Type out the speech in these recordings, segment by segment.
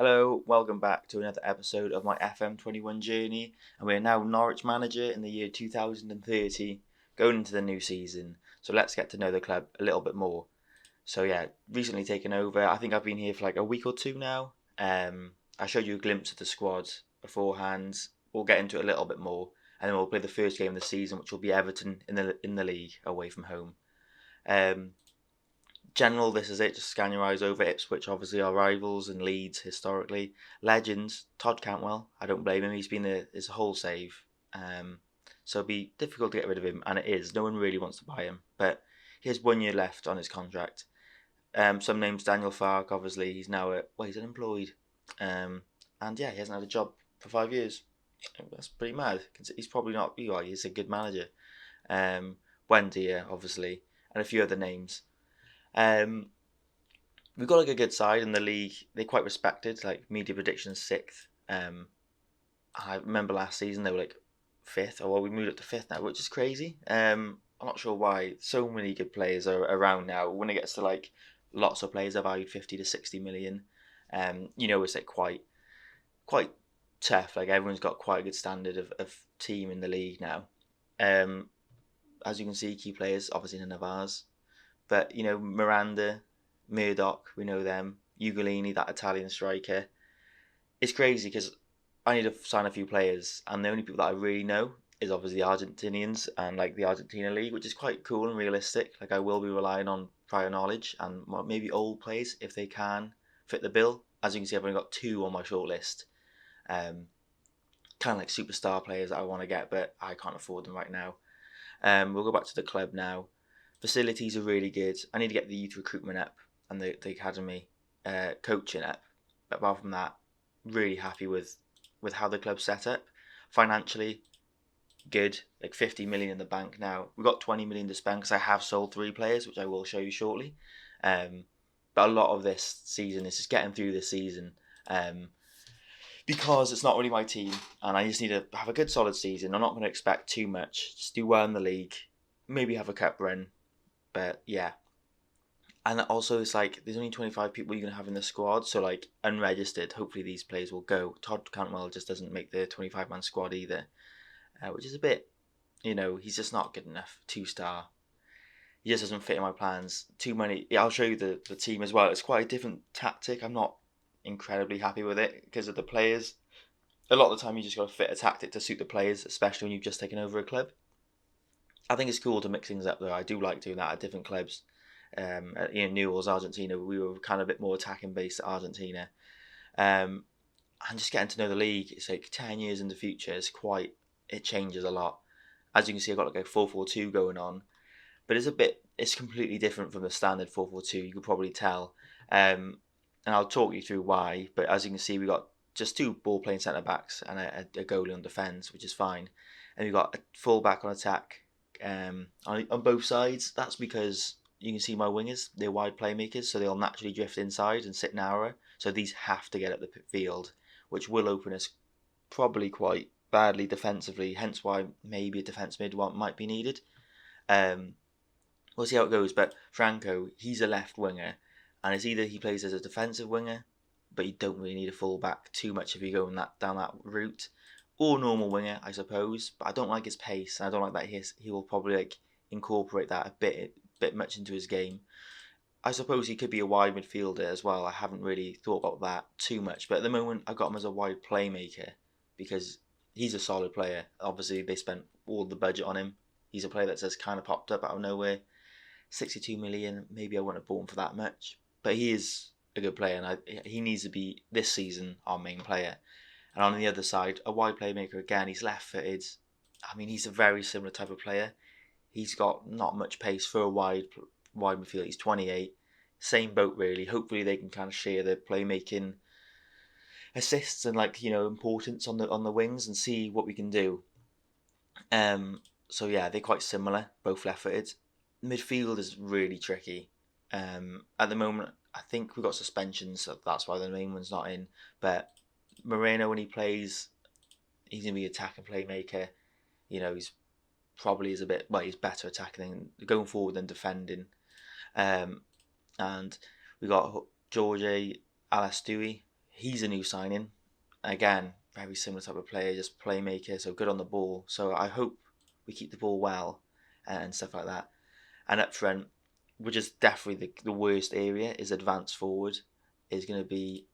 Hello, welcome back to another episode of my FM21 journey, and we are now Norwich manager in the year 2030, going into the new season. So let's get to know the club a little bit more. So yeah, recently taken over. I think I've been here for like a week or two now. I showed you a glimpse of the squad beforehand. We'll get into it a little bit more, and then we'll play the first game of the season, which will be Everton in the league away from home. Um, General, this is it. Just scan your eyes over Ipswich, obviously our rivals, and Leeds historically. Legends, Todd Cantwell. I don't blame him. He's been his whole save. So it'd be difficult to get rid of him, and it is. No one really wants to buy him, but he has 1 year left on his contract. Some names: Daniel Farke. Obviously, he's unemployed, and yeah, he hasn't had a job for 5 years. That's pretty mad. He's probably not. He's a good manager. Wendy, obviously, and a few other names. Um, we've got like a good side in the league. They're quite respected. Like media predictions, sixth. I remember last season they were like fifth. Or well, we moved up to fifth now, which is crazy. I'm not sure why. So many good players are around now. When it gets to like lots of players are valued 50 to 60 million. It's like quite tough. Like everyone's got quite a good standard of team in the league now. As you can see, key players obviously none of ours. But, Miranda, Murdoch, we know them. Ugolini, that Italian striker. It's crazy because I need to sign a few players, and the only people that I really know is obviously the Argentinians and like the Argentina League, which is quite cool and realistic. Like I will be relying on prior knowledge and maybe old players if they can fit the bill. As you can see, I've only got two on my shortlist. Kind of like superstar players that I want to get, but I can't afford them right now. We'll go back to the club now. Facilities are really good. I need to get the youth recruitment up and the academy coaching up. But apart from that, really happy with how the club's set up. Financially, good. Like 50 million in the bank now. We've got 20 million to spend because I have sold 3 players, which I will show you shortly. But a lot of this season is just getting through the season. Because it's not really my team, and I just need to have a good solid season. I'm not going to expect too much. Just do well in the league, maybe have a cup run, but yeah. And also, it's like there's only 25 people you're going to have in the squad, so like unregistered. Hopefully, these players will go. Todd Cantwell just doesn't make the 25-man squad either, which is a bit, he's just not good enough. 2-star. He just doesn't fit in my plans. Too many. Yeah, I'll show you the team as well. It's quite a different tactic. I'm not incredibly happy with it because of the players. A lot of the time, you just got to fit a tactic to suit the players, especially when you've just taken over a club. I think it's cool to mix things up though. I do like doing that at different clubs. At Newell's, Argentina, we were kind of a bit more attacking based at Argentina. And just getting to know the league, it's like 10 years in the future, it changes a lot. As you can see, I've got like a 4-4-2 going on, but it's completely different from the standard 4-4-2, you could probably tell. And I'll talk you through why, but as you can see, we got just 2 ball playing centre backs and a goalie on defence, which is fine. And we've got a full back on attack on both sides. That's because you can see my wingers, they're wide playmakers, so they'll naturally drift inside and sit narrower. So these have to get up the field, which will open us probably quite badly defensively, hence why maybe a defence mid one might be needed. We'll see how it goes, but Franco, he's a left winger, and it's either he plays as a defensive winger, but you don't really need a full back too much if you go down that route, or normal winger, I suppose. But I don't like his pace, and I don't like that he will probably like incorporate that a bit much into his game. I suppose he could be a wide midfielder as well. I haven't really thought about that too much, but at the moment I've got him as a wide playmaker because he's a solid player. Obviously they spent all the budget on him. He's a player that's just kind of popped up out of nowhere. 62 million, maybe I wouldn't have bought him for that much, but he is a good player, and he needs to be this season our main player. And on the other side, a wide playmaker again. He's left-footed. I mean, he's a very similar type of player. He's got not much pace for a wide midfield. He's 28. Same boat really. Hopefully they can kind of share their playmaking assists and importance on the wings and see what we can do. So yeah, they're quite similar, both left-footed. Midfield is really tricky. At the moment, I think we've got suspensions, so that's why the main one's not in. But Moreno, when he plays, he's going to be attacking playmaker. He's probably he's better attacking going forward than defending. And we got Jorge Alastui. he's a new signing. Again, very similar type of player, just playmaker, so good on the ball. So I hope we keep the ball well and stuff like that. And up front, which is definitely the worst area, is advanced forward. Is going to be,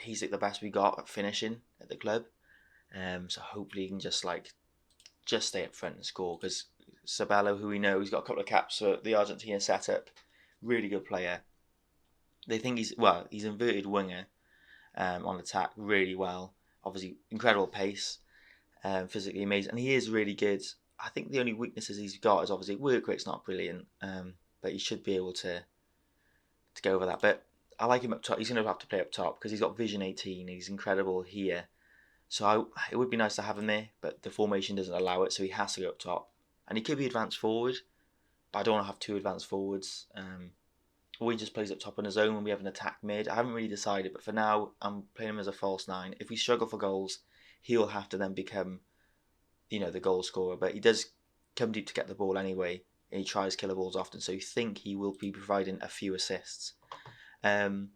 he's like the best we got at finishing at the club. So hopefully he can just stay up front and score, because Sabello, who we know, he's got a couple of caps for the Argentina setup, really good player. They think he's inverted winger on attack really well. Obviously, incredible pace, physically amazing, and he is really good. I think the only weaknesses he's got is obviously work rate's not brilliant, but he should be able to go over that. But I like him up top. He's going to have to play up top because he's got Vision 18. He's incredible here. So it would be nice to have him there, but the formation doesn't allow it, so he has to go up top. And he could be advanced forward, but I don't want to have two advanced forwards. Or he just plays up top on his own when we have an attack mid. I haven't really decided, but for now, I'm playing him as a false nine. If we struggle for goals, he'll have to then become, the goal scorer. But he does come deep to get the ball anyway, and he tries killer balls often, so you think he will be providing a few assists. The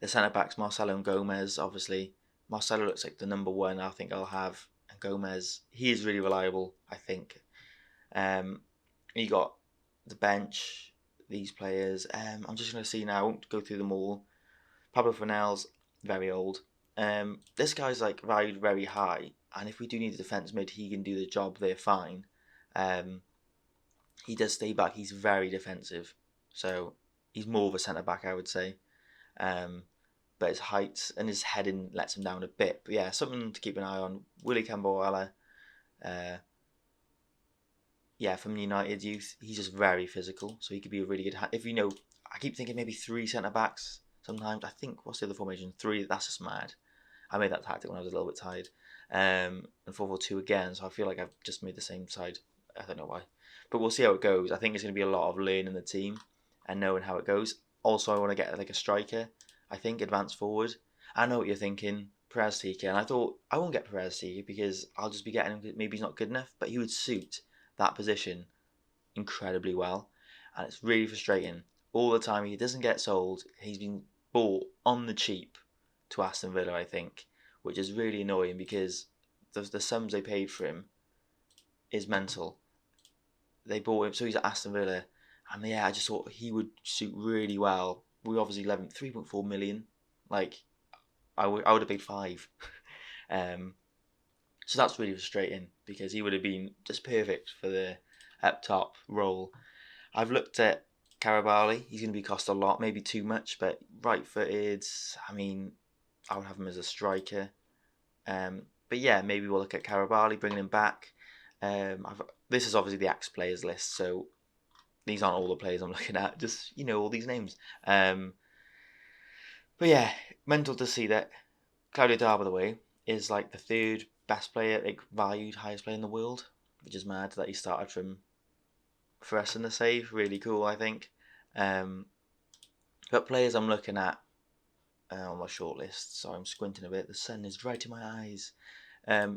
centre-backs, Marcelo and Gomez, obviously. Marcelo looks like the number one I think I'll have. And Gomez, he is really reliable, I think. You got the bench, these players. I'm just going to see now, I won't go through them all. Pablo Fornel's very old. This guy's valued very high. And if we do need a defence mid, he can do the job there fine. He does stay back. He's very defensive. So he's more of a centre-back, I would say. But his height and his heading lets him down a bit. But yeah, something to keep an eye on. Willy Camboala, from United youth, he's just very physical, so he could be a really good. I keep thinking maybe three centre backs. Sometimes I think what's the other formation? Three. That's just mad. I made that tactic when I was a little bit tired. And 4-4-2 again. So I feel like I've just made the same side. I don't know why, but we'll see how it goes. I think it's going to be a lot of learning the team and knowing how it goes. Also, I want to get a striker. I think advanced forward. I know what you're thinking, Perez Tika, and I thought I won't get Perez Tika because I'll just be getting him. Maybe he's not good enough, but he would suit that position incredibly well, and it's really frustrating. All the time he doesn't get sold. He's been bought on the cheap to Aston Villa, I think, which is really annoying because the sums they paid for him is mental. They bought him, so he's at Aston Villa, and I just thought he would suit really well. We obviously left him 3.4 million. I would have paid 5. So that's really frustrating because he would have been just perfect for the up top role. I've looked at Carabali. He's going to be cost a lot, maybe too much, but right-footed. I would have him as a striker. But yeah, maybe we'll look at Carabali, bringing him back. This is obviously the Axe players list, so these aren't all the players I'm looking at. Just all these names. But yeah, mental to see that Claudio Dar, by the way, is the third best player, valued highest player in the world, which is mad that he started for us in the save. Really cool, I think. But players I'm looking at on my shortlist, so I'm squinting a bit. The sun is right in my eyes. I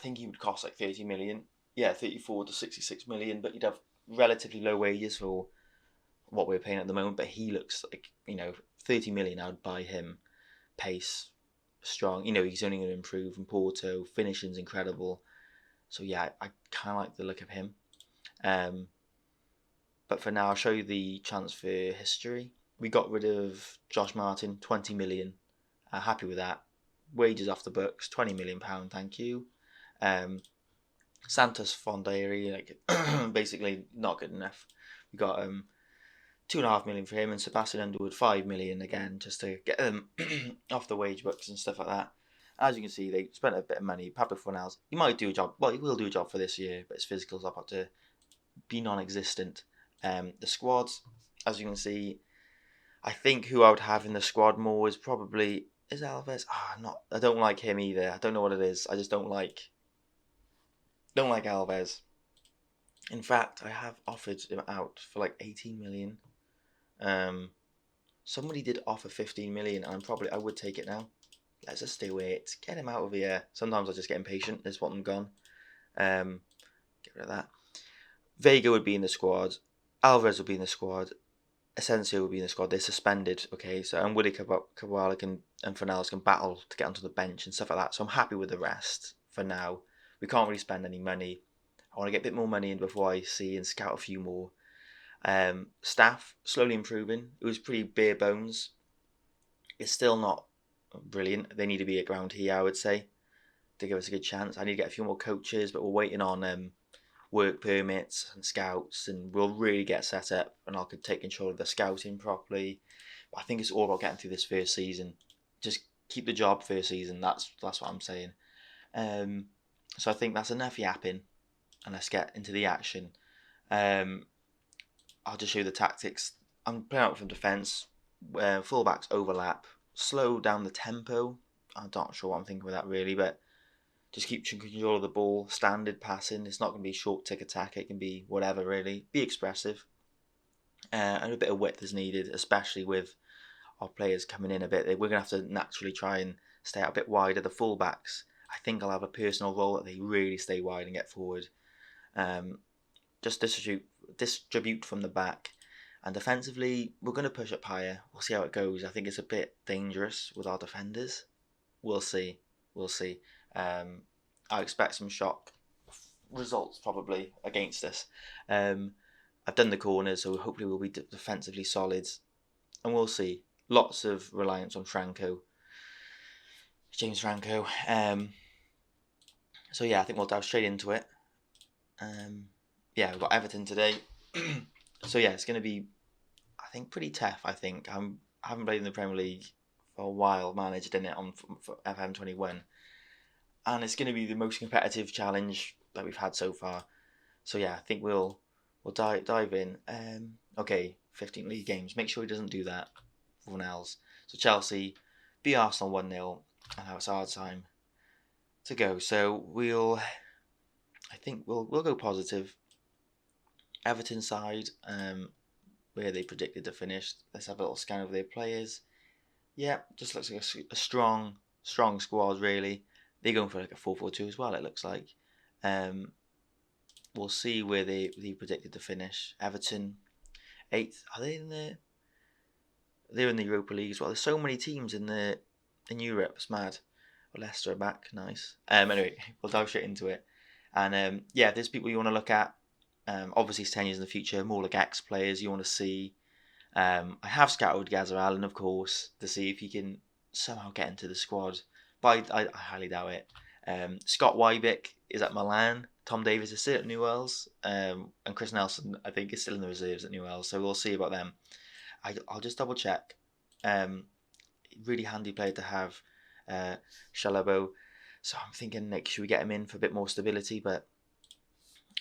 think he would cost 30 million. Yeah, 34 to 66 million, but you'd have relatively low wages for what we're paying at the moment. But he looks 30 million. I would buy him. Pace, strong. He's only going to improve. And Porto, finishing's incredible. So yeah, I kind of like the look of him. But for now, I'll show you the transfer history. We got rid of Josh Martin, 20 million. Happy with that. Wages off the books, £20 million, thank you. Santos Fonderi, basically not good enough. We got 2.5 million for him, and Sebastian Underwood 5 million again, just to get them off the wage books and stuff like that. As you can see, they spent a bit of money. Pablo Fornals, he might do a job. Well, he will do a job for this year, but his physicals are about to be non-existent. The squads, as you can see, I think who I would have in the squad more is probably Alves. I don't like him either. I don't know what it is. I just don't like Alves. In fact, I have offered him out for 18 million. Somebody did offer 15 million, and I would take it now. Let's just stay wait. Get him out of here. Sometimes I just get impatient. I just want them gone. Get rid of that. Vega would be in the squad. Alvarez would be in the squad. Asensio will be in the squad. They're suspended, okay? So and Willie Cabral and Fornals can battle to get onto the bench and stuff like that. So I'm happy with the rest for now. We can't really spend any money. I want to get a bit more money in before I see and scout a few more. Staff slowly improving. It was pretty bare bones. It's still not brilliant. They need to be at ground here, I would say, to give us a good chance. I need to get a few more coaches, but we're waiting on work permits and scouts, and we'll really get set up, and I could take control of the scouting properly. But I think it's all about getting through this first season. Just keep the job first season. That's what I'm saying. So I think that's enough yapping, and let's get into the action. I'll just show you the tactics. I'm playing out from defence, where fullbacks overlap, slow down the tempo. I'm not sure what I'm thinking with that really, but just keep control of the ball, standard passing. It's not going to be short tick attack. It can be whatever really. Be expressive. And a bit of width is needed, especially with our players coming in a bit. We're going to have to naturally try and stay out a bit wider. The fullbacks, I think I'll have a personal role that they really stay wide and get forward. Just distribute from the back. And defensively, we're going to push up higher. We'll see how it goes. I think it's a bit dangerous with our defenders. We'll see. I expect some shock results probably against us. I've done the corners, so hopefully we'll be defensively solid. And we'll see. Lots of reliance on James Franco. So yeah, I think we'll dive straight into it. We've got Everton today. So yeah, it's going to be, I think, pretty tough. I haven't played in the Premier League for a while, managed in it for FM21, and it's going to be the most competitive challenge that we've had so far. So yeah, I think we'll dive in. Okay, 15 league games. Make sure he doesn't do that. Fornals. So Chelsea beat Arsenal 1-0, and now it's our time to go. So I think we'll go positive. Everton side, where they predicted to finish. Let's have a little scan of their players. Yeah, just looks like a strong squad really. They're going for like a 4-4-2 as well, it looks like. We'll see where they predicted to finish. Everton 8th. Are they in the? They're in the Europa League as well. There's so many teams in Europe. It's mad. Leicester are back. Nice. Anyway, we'll dive straight into it. And if there's people you want to look at. Obviously, it's 10 years in the future. More like ex-players you want to see. I have scouted Gazza Allen, of course, to see if he can somehow get into the squad. But I highly doubt it. Scott Wybick is at Milan. Tom Davies is still at Newell's. And Chris Nelson, I think, is still in the reserves at Newell's. So we'll see about them. I'll just double check. Really handy player to have. Chalabo. So I'm thinking, should we get him in for a bit more stability? But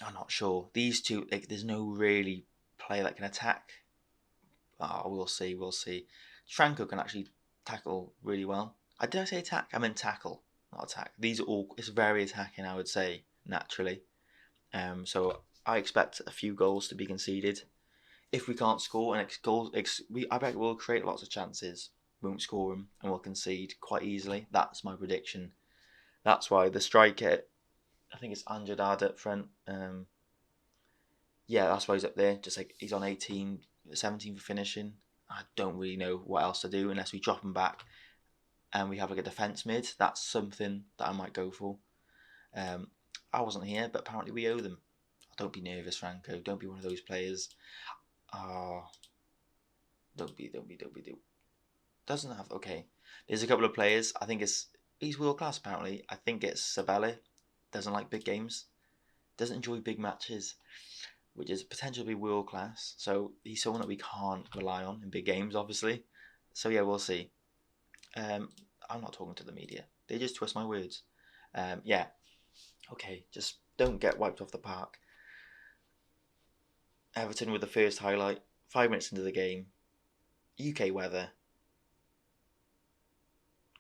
I'm not sure. These two, there's no really player that can attack. We'll see. Franco can actually tackle really well. Did I say attack? I meant tackle, not attack. These are all, it's very attacking, I would say, naturally. So I expect a few goals to be conceded. If we can't score, I bet we'll create lots of chances, won't score them, and we'll concede quite easily. That's my prediction. That's why the striker, I think it's Anjadad up front. That's why he's up there. Just like he's on 18, 17 for finishing. I don't really know what else to do unless we drop him back and we have like a defence mid. That's something that I might go for. I wasn't here, but apparently we owe them. Don't be nervous, Franco. Don't be one of those players. Don't be. Doesn't have. Okay. There's a couple of players. I think he's world class apparently. I think it's Savelle. Doesn't like big games. Doesn't enjoy big matches, which is potentially world class. So he's someone that we can't rely on in big games, obviously. So yeah, we'll see. I'm not talking to the media. They just twist my words. Okay, just don't get wiped off the park. Everton with the first highlight. 5 minutes into the game. UK weather.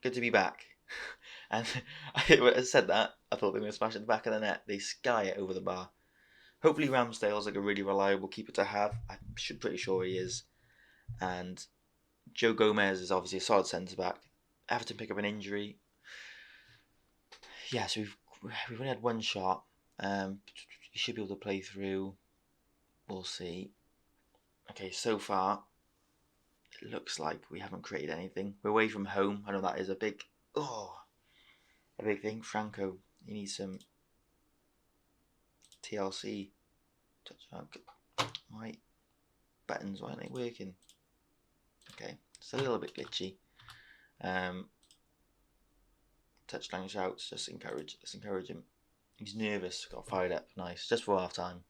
Good to be back. And I said that. I thought they were going to smash it in the back of the net. They sky it over the bar. Hopefully Ramsdale's like a really reliable keeper to have. I'm pretty sure he is. And Joe Gomez is obviously a solid centre-back. Everton pick up an injury. Yeah, so we've only had one shot. He should be able to play through. We'll see. Okay, so far, it looks like we haven't created anything. We're away from home. I know that is a big thing. Franco, you need some TLC. Right, buttons, why aren't they working? Okay, it's a little bit glitchy. Touchline shouts, let's encourage him. He's nervous, got fired up, nice. Just for half time.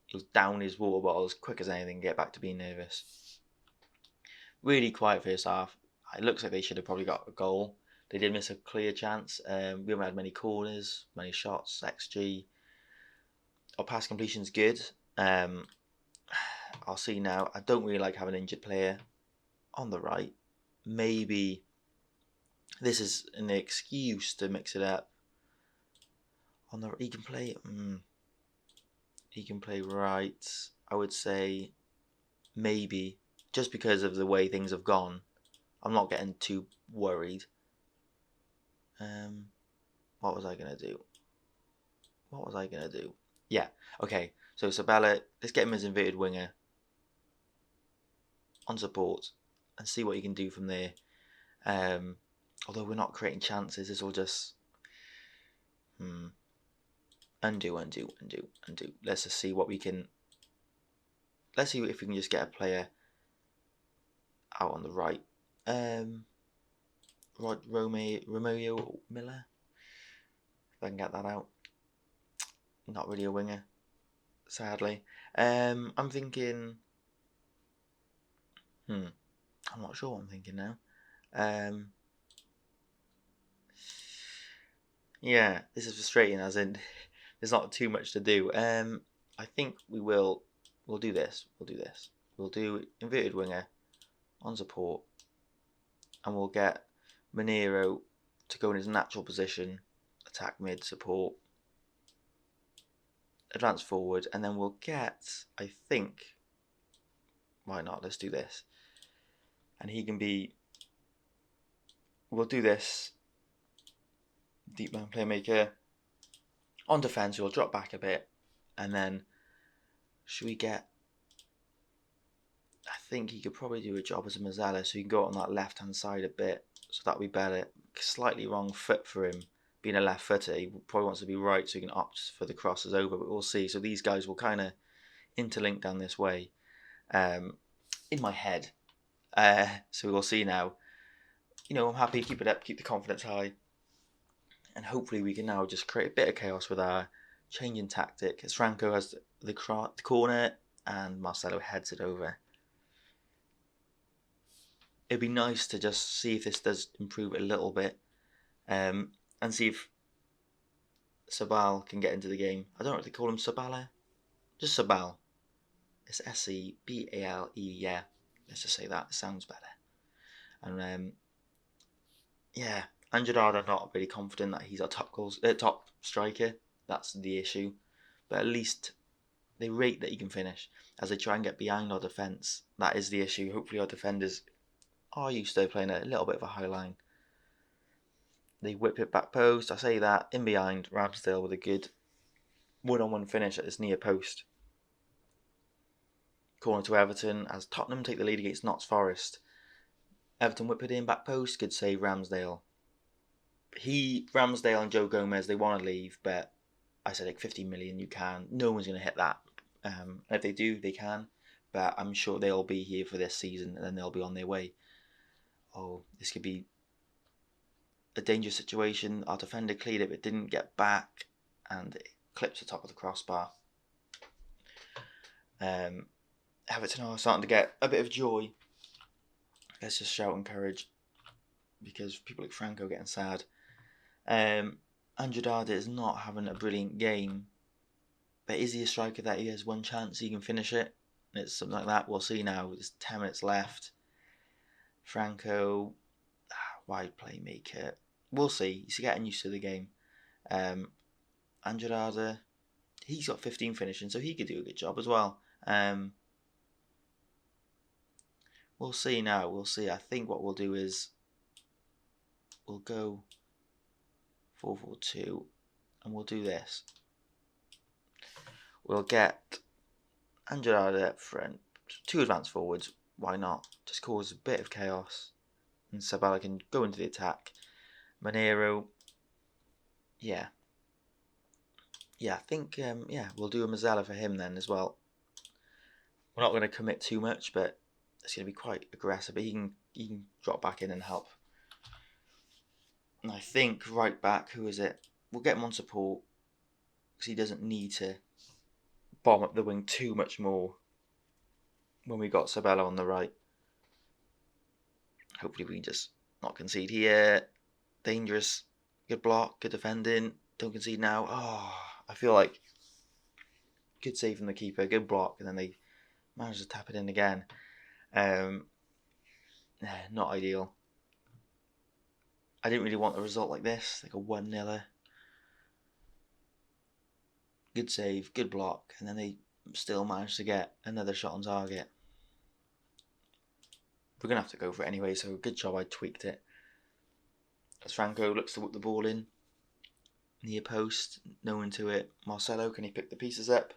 He'll down his water bottle as quick as anything, get back to being nervous. Really quiet first half. It looks like they should have probably got a goal. They did miss a clear chance. We haven't had many corners, many shots, XG. Our pass completion's good. I'll see now. I don't really like having an injured player on the right. Maybe this is an excuse to mix it up. On the he can play. He can play right. I would say maybe just because of the way things have gone. I'm not getting too worried. What was I gonna do? Yeah. Okay. So Sabella, let's get him as inverted winger on support and see what he can do from there. Although we're not creating chances, this will just undo. Let's just see what we can. Let's see if we can just get a player out on the right. Romeo Miller. If I can get that out. Not really a winger, sadly. I'm thinking. I'm not sure what I'm thinking now. Yeah, this is frustrating. As in, there's not too much to do. I think we'll do this. We'll do inverted winger on support, and we'll get Monero to go in his natural position, attack mid, support, advance forward, and then we'll get, I think, why not? Let's do this. And he can be, we'll do this, deep man playmaker. On defence, we'll drop back a bit, and then should we get, I think he could probably do a job as a Mazzella, so he can go on that left-hand side a bit, so that'll be better. Slightly wrong foot for him, being a left footer. He probably wants to be right, so he can opt for the crosses over, but we'll see. So these guys will kind of interlink down this way, in my head. So we'll see now. I'm happy, keep it up, keep the confidence high, and hopefully we can now just create a bit of chaos with our changing tactic, as Franco has the corner and Marcelo heads it over. It'd be nice to just see if this does improve a little bit, and see if Sabal can get into the game. I don't know if they call him Sabala, just Sabal. It's Sebale, yeah. Let's just say that, it sounds better. And yeah, Angelard, I'm not really confident that he's our top striker. That's the issue. But at least they rate that he can finish as they try and get behind our defence. That is the issue. Hopefully our defenders are used to playing a little bit of a high line. They whip it back post. I say that in behind. Ramsdale with a good one-on-one finish at this near post. Corner to Everton as Tottenham take the lead against Notts Forest. Everton whip it in back post. Good save, Ramsdale. Ramsdale and Joe Gomez, they want to leave, but I said like 50 million, you can. No one's going to hit that. If they do, they can. But I'm sure they'll be here for this season and then they'll be on their way. Oh, this could be a dangerous situation. Our defender cleared it but didn't get back and it clips the top of the crossbar. Everton are starting to get a bit of joy. Let's just shout encourage because people like Franco are getting sad. Andrade is not having a brilliant game, but is he a striker that he has one chance he can finish it? It's something like that. We'll see now. There's 10 minutes left. Franco, wide playmaker. We'll see. He's getting used to the game. Andrade, he's got 15 finishing, so he could do a good job as well. We'll see now. We'll see. I think what we'll do is we'll go 4-4-2 and we'll do this. We'll get Andrade up front, 2 advanced forwards. why not? Just cause a bit of chaos. And Sabella can go into the attack. Monero, yeah. Yeah, I think, we'll do a Mazzella for him then as well. We're not going to commit too much, but it's going to be quite aggressive. But he can drop back in and help. And I think right back, who is it? We'll get him on support because he doesn't need to bomb up the wing too much more when we got Sabella on the right. Hopefully we can just not concede here. Dangerous. Good block. Good defending. Don't concede now. Oh, I feel like good save from the keeper. Good block. And then they managed to tap it in again. Not ideal. I didn't really want a result like this. Like a 1-0. Good save. Good block. And then they still managed to get another shot on target. We're going to have to go for it anyway, so good job I tweaked it. As Franco looks to whip the ball in. Near post, no one to it. Marcelo, can he pick the pieces up?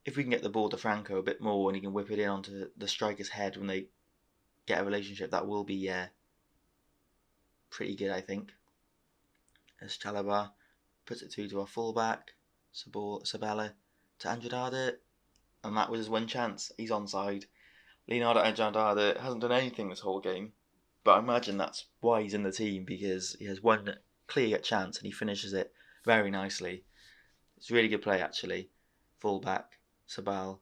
If we can get the ball to Franco a bit more and he can whip it in onto the striker's head when they get a relationship, that will be pretty good, I think. As Chalaba puts it through to our fullback, Sabella to Andrade, and that was his one chance. He's onside. Leonardo Andrade hasn't done anything this whole game, but I imagine that's why he's in the team, because he has one clear chance and he finishes it very nicely. It's a really good play actually. Fullback, Sabal,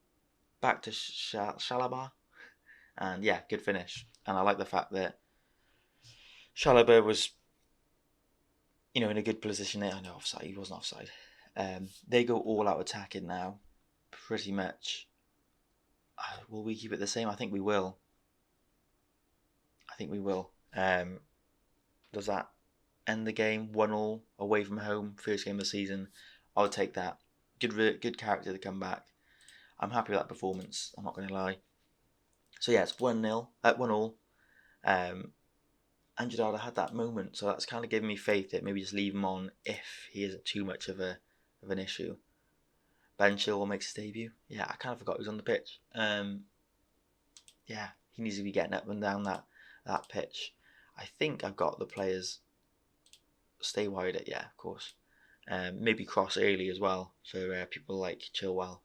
back to Chalaba, and yeah, good finish. And I like the fact that Chalaba was, in a good position there. I know offside, he wasn't offside. They go all out attacking now, pretty much. Will we keep it the same? I think we will. Does that end the game 1-1 away from home, first game of the season? I would take that. Good character to come back. I'm happy with that performance, I'm not going to lie. So yeah, it's 1-0, 1-1. Andrade had that moment, so that's kind of giving me faith that maybe just leave him on if he isn't too much of an issue. Ben Chilwell makes his debut. Yeah, I kind of forgot he was on the pitch. Yeah, he needs to be getting up and down that pitch. I think I've got the players stay wider. Yeah, of course. Maybe cross early as well for people like Chilwell,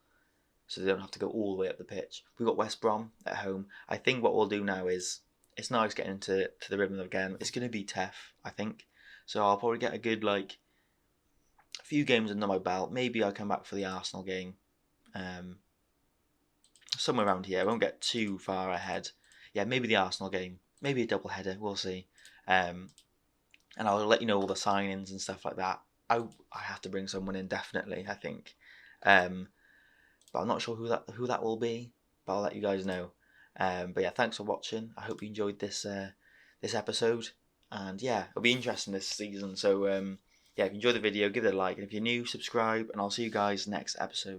so they don't have to go all the way up the pitch. We've got West Brom at home. I think what we'll do now is, it's nice getting into the rhythm again. It's going to be tough, I think. So I'll probably get a good a few games under my belt. Maybe I'll come back for the Arsenal game. Somewhere around here. I won't get too far ahead. Yeah, maybe the Arsenal game. Maybe a double header. We'll see. And I'll let you know all the signings and stuff like that. I have to bring someone in definitely, I think. But I'm not sure who that will be. But I'll let you guys know. But yeah, thanks for watching. I hope you enjoyed this episode. And yeah, it'll be interesting this season. So yeah, if you enjoyed the video, give it a like. And if you're new, subscribe. And I'll see you guys next episode.